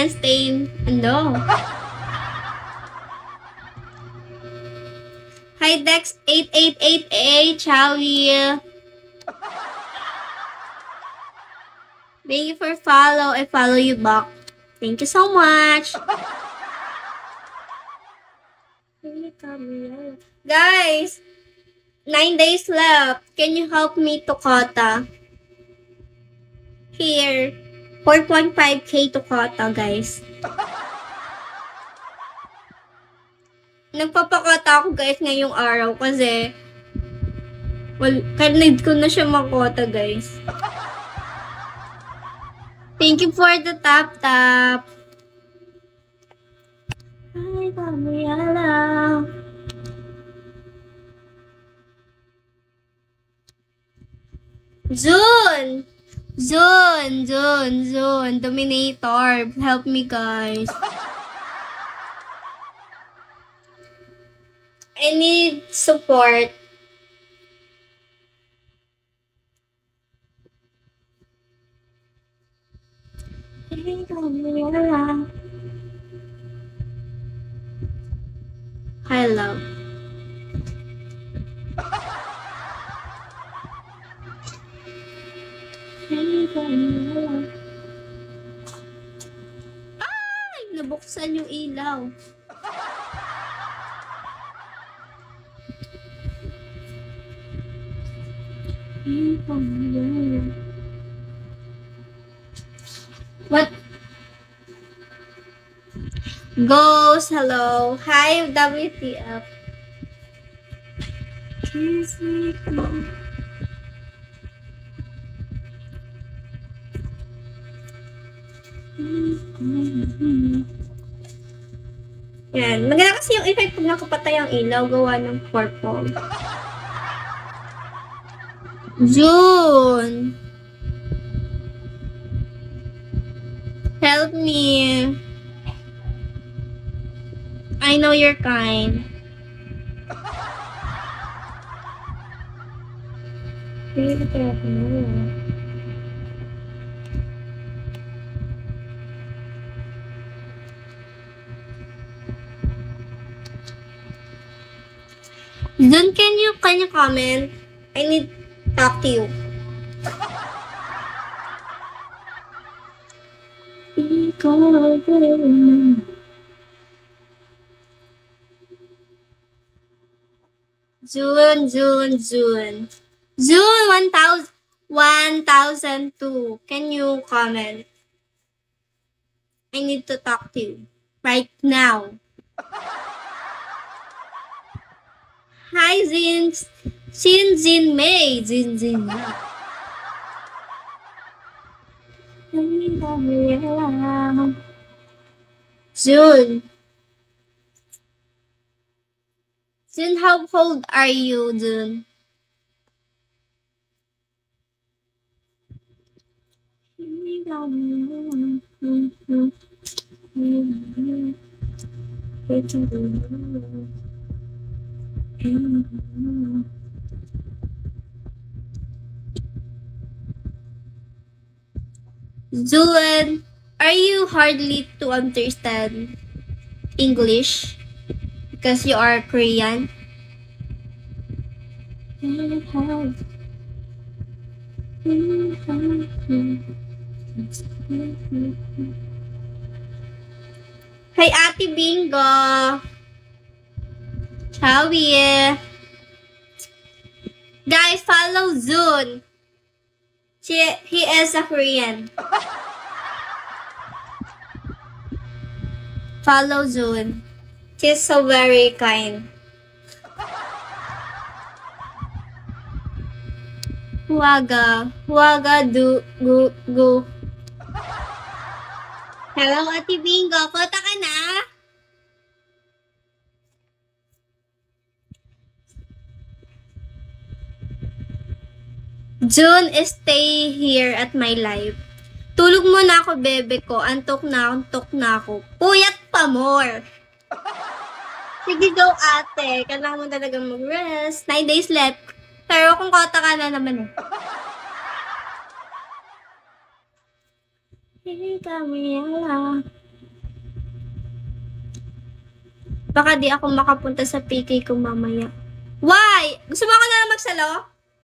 can stay. Ano? Hi, Dex888A. Chowie. Thank you for follow. I follow you back. Thank you so much. Guys, 9 days left. Can you help me to quota? Here, 4.5k to quota, guys. Nagpapakota ako, guys, ngayong araw kasi need ko na siya makota, guys. Thank you for the tap. Ay, Gabriela. Zune! Dominator. Help me, guys. I need support. Hello. Ay! Nabuksan yung ilaw. What? Ghost, hello. Hi, WTF. Yan. Maganda kasi yung effect pag nakapatay ang ilaw, gawa ng purple. June! Help me. I know you're kind. June, can you comment? I need to talk to you. June. June 1002. Can you comment? I need to talk to you right now. Hi, Jin May. Jin. June. June, how old are you, June? June, are you hardly to understand English because you are Korean? Hi, Ate Bingo. Chowie. Guys, follow June. He is a Korean. Follow June. She's so very kind. Huwaga go. Hello, Ate Bingo. Kota ka na? June, stay here at my live. Tulog mo na ako, bebe ko. Antok na ako. Puyat pa more. Sige, go, ate. Kailangan mo talaga mag-rest. 9 days left. Pero kung kota ka na naman eh. Hey, Gabriela. Baka di ako makapunta sa PK ko mamaya. Why? Gusto mo ako na lang magsalo?